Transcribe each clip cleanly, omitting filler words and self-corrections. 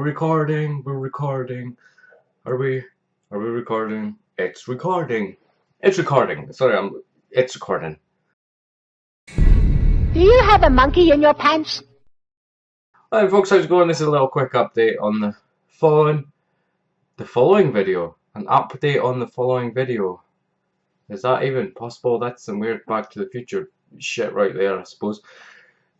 recording. We're recording. Are we? Are we recording? It's recording. It's recording. Sorry, it's recording. Do you have a monkey in your pants? Hi folks, how's it going? This is a little quick update on the following video. An update on the following video. Is that even possible? That's some weird Back to the Future shit right there, I suppose.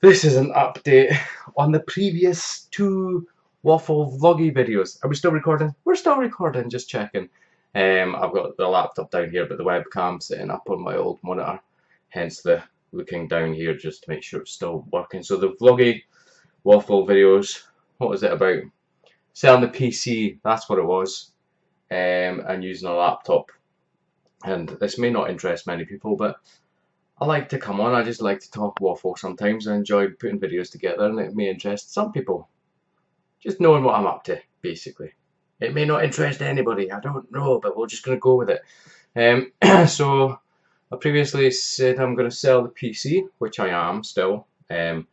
This is an update on the previous two waffle vloggy videos. Are we still recording? We're still recording, just checking. I've got the laptop down here, but the webcam sitting up on my old monitor. Hence the looking down here just to make sure it's still working. So the vloggy waffle videos, what was it about? Selling the PC, that's what it was. And using a laptop. And this may not interest many people, but I like to come on, I just like to talk waffle sometimes. I enjoy putting videos together and it may interest some people. Just knowing what I'm up to, basically. It may not interest anybody, I don't know, but we're just going to go with it. So, I previously said I'm going to sell the PC, which I am still. I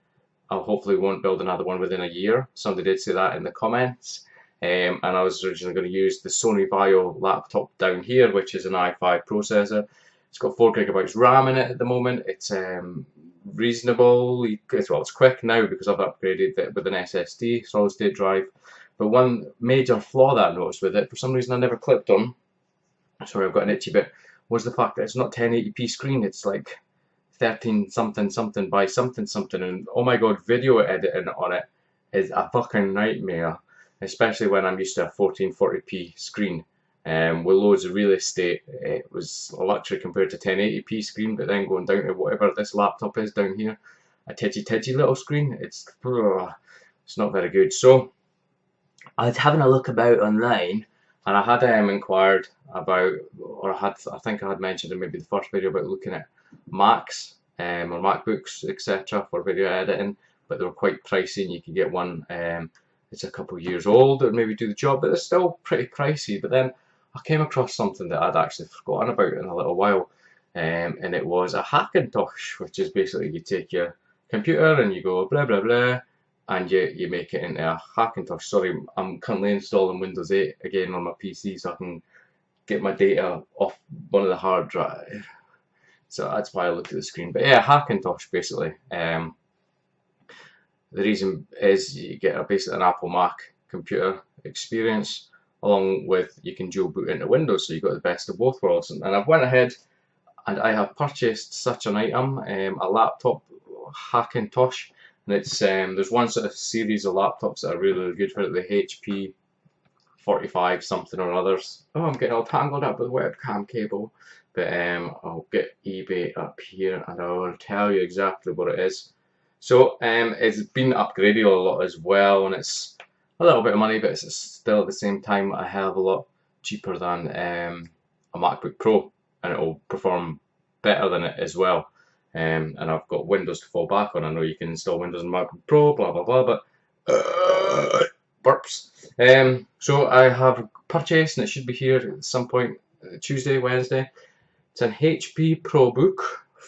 hopefully won't build another one within a year. Somebody did say that in the comments. And I was originally going to use the Sony Vaio laptop down here, which is an i5 processor. It's got 4GB RAM in it at the moment. It's reasonable. Well, it's quick now because I've upgraded it with an SSD, solid state drive. But one major flaw that I noticed with it, for some reason I never clicked on, sorry I've got an itchy bit, was the fact that it's not 1080p screen. It's like 13 something something by something something, and oh my god, video editing on it is a fucking nightmare. Especially when I'm used to a 1440p screen. With loads of real estate, it was a luxury compared to 1080p screen, but then going down to whatever this laptop is down here, a titchy little screen, it's not very good. So I was having a look about online, and I had inquired about, or I think I had mentioned in maybe the first video about looking at Macs or MacBooks, etc. for video editing, but they were quite pricey, and you could get one. It's a couple of years old, it would maybe do the job, but it's still pretty pricey. But then I came across something that I'd actually forgotten about in a little while, and it was a Hackintosh, which is basically you take your computer and you go blah blah blah, and you make it into a Hackintosh. Sorry, I'm currently installing Windows 8 again on my PC so I can get my data off one of the hard drives. So that's why I looked at the screen. But yeah, Hackintosh basically. The reason is you get basically an Apple Mac computer experience, along with you can dual boot into Windows, so you've got the best of both worlds. And I've went ahead and I have purchased such an item, a laptop Hackintosh, and it's there's one sort of series of laptops that are really good for it, the HP 45 something or others. Oh, I'm getting all tangled up with webcam cable, but I'll get eBay up here and I will tell you exactly what it is. So it's been upgraded a lot as well, and it's a little bit of money, but it's still at the same time a hell of a lot cheaper than a MacBook Pro, and it will perform better than it as well. And I've got Windows to fall back on. I know you can install Windows on MacBook Pro, blah blah blah, but burps. So I have purchased, and it should be here at some point Tuesday, Wednesday. It's an HP ProBook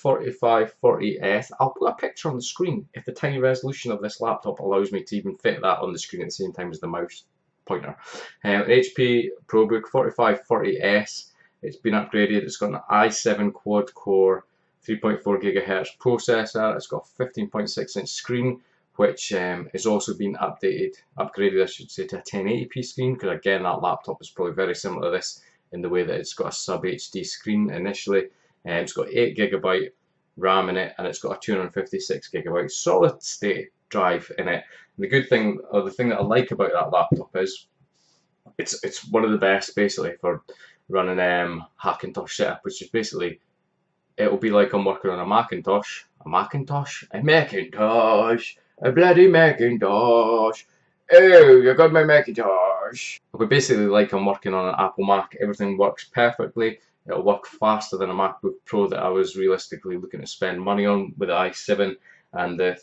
4540S. I'll put a picture on the screen if the tiny resolution of this laptop allows me to even fit that on the screen at the same time as the mouse pointer. HP ProBook 4540S. It's been upgraded. It's got an i7 quad core 3.4 GHz processor. It's got a 15.6 inch screen, which is also been upgraded I should say, to a 1080p screen, because again that laptop is probably very similar to this in the way that it's got a sub HD screen initially. It's got 8GB RAM in it, and it's got a 256GB solid state drive in it. And the good thing, or the thing that I like about that laptop is it's one of the best basically for running Hackintosh setup, which is basically it'll be like I'm working on a Macintosh, a bloody Macintosh. Oh, you got my Macintosh. It'll be basically like I'm working on an Apple Mac. Everything works perfectly. It'll work faster than a MacBook Pro that I was realistically looking to spend money on with the i7 and the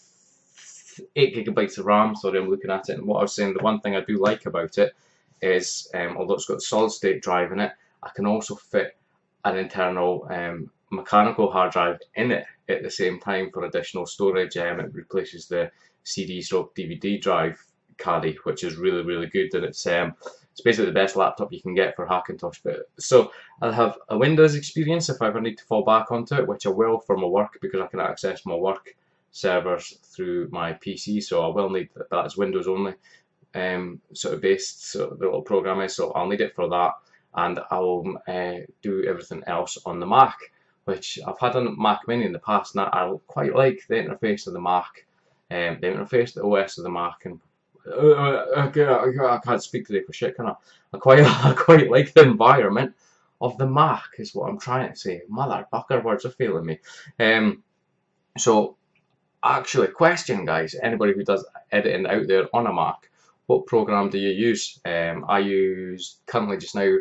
8GB of RAM. Sorry, I'm looking at it. And what I was saying, the one thing I do like about it is, although it's got a solid state drive in it, I can also fit an internal mechanical hard drive in it at the same time for additional storage. It replaces the CD/DVD drive Caddy, which is really good, and it's basically the best laptop you can get for Hackintosh. But so I'll have a Windows experience if I ever need to fall back onto it, which I will for my work because I can access my work servers through my PC. So I will need that as Windows only sort of based, so the little program is. So I'll need it for that, and I'll do everything else on the Mac, which I've had on Mac Mini in the past, and I quite like the interface of the Mac, the interface, the OS of the Mac, and I can't speak today for shit, can I? I quite like the environment of the Mac, is what I'm trying to say. Motherfucker, words are failing me. So, actually, question, guys, anybody who does editing out there on a Mac, what program do you use? I use currently just now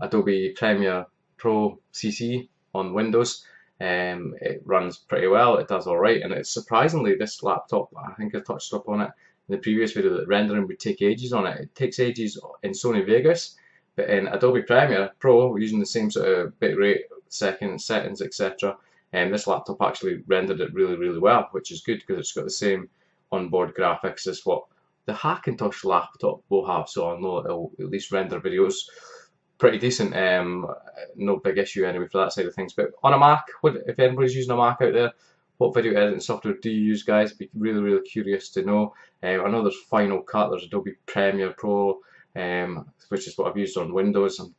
Adobe Premiere Pro CC on Windows. It runs pretty well, it does alright, and it's surprisingly, this laptop, I think I touched up on it in the previous video, that rendering would take ages on it. It takes ages in Sony Vegas, but in Adobe Premiere Pro, we're using the same sort of bitrate, settings, etc. And this laptop actually rendered it really well, which is good because it's got the same onboard graphics as what the Hackintosh laptop will have, so I know it'll at least render videos pretty decent. No big issue anyway for that side of things. But on a Mac, if anybody's using a Mac out there, what video editing software do you use, guys? Be really curious to know. I know there's Final Cut, there's Adobe Premiere Pro, which is what I've used on Windows. I'm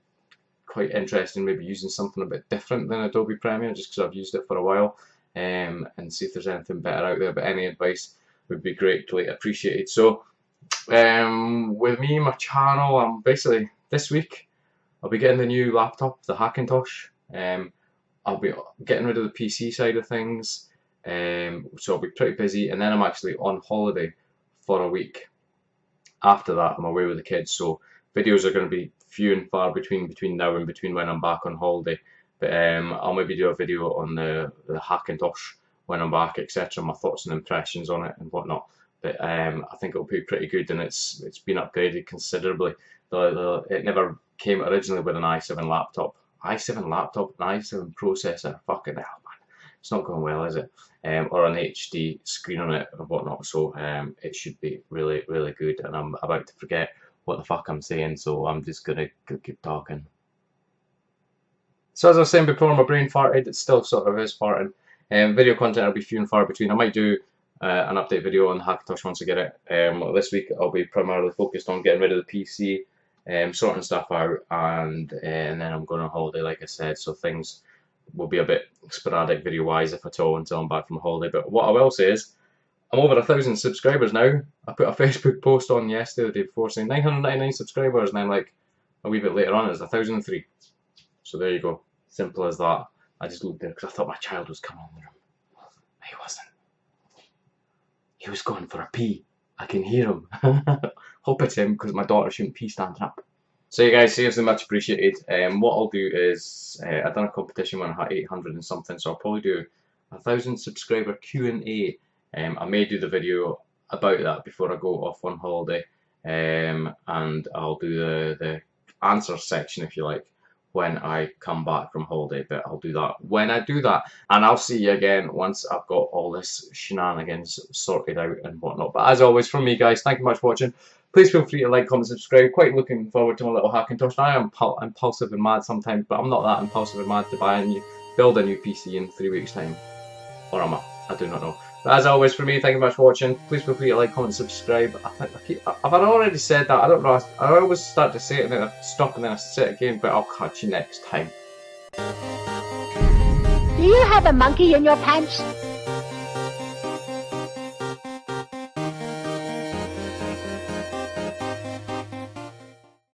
quite interested in maybe using something a bit different than Adobe Premiere, just because I've used it for a while, and see if there's anything better out there. But any advice would be greatly appreciated. So, with me, my channel, I'm basically, this week, I'll be getting the new laptop, the Hackintosh. I'll be getting rid of the PC side of things, so I'll be pretty busy, and then I'm actually on holiday for a week. After that, I'm away with the kids, so videos are going to be few and far between now and between when I'm back on holiday. But I'll maybe do a video on the Hackintosh when I'm back, etc. My thoughts and impressions on it and whatnot. But I think it'll be pretty good, and it's been upgraded considerably. It never came originally with an i7 laptop. i7 laptop, an i7 processor, fucking hell, man. It's not going well, is it? Or an HD screen on it or whatnot. So it should be really good. And I'm about to forget what the fuck I'm saying, so I'm just gonna keep talking. So as I was saying before, my brain farted. It still sort of is farting. Video content will be few and far between. I might do an update video on Hackintosh once I get it. This week I'll be primarily focused on getting rid of the PC, sorting stuff out, and then I'm going on holiday, like I said, so things will be a bit sporadic video wise, if at all, until I'm back from holiday. But what I will say is, I'm over 1,000 subscribers now. I put a Facebook post on yesterday, the day before, saying 999 subscribers, and then like a wee bit later on it was 1,003. So there you go, simple as that. I just looked there because I thought my child was coming in the room. He wasn't. He was going for a pee. I can hear him. Hope it's him, because my daughter shouldn't pee standing up. So you guys, seriously much appreciated. What I'll do is, I've done a competition when I had 800 and something, so I'll probably do 1,000 subscriber Q&A. I may do the video about that before I go off on holiday, and I'll do the answer section, if you like, when I come back from holiday. But I'll do that when I do that, and I'll see you again once I've got all this shenanigans sorted out and whatnot. But as always, from me, guys, thank you much for watching. Please feel free to like, comment, subscribe. Quite looking forward to my little Hackintosh. I am impulsive and mad sometimes, but I'm not that impulsive and mad to build a new PC in 3 weeks' time. Or am I? I do not know. But as always, for me, thank you much for watching. Please feel free to like, comment, subscribe. I've already said that. I don't know. I always start to say it and then I stop and then I say it again. But I'll catch you next time. Do you have a monkey in your pants?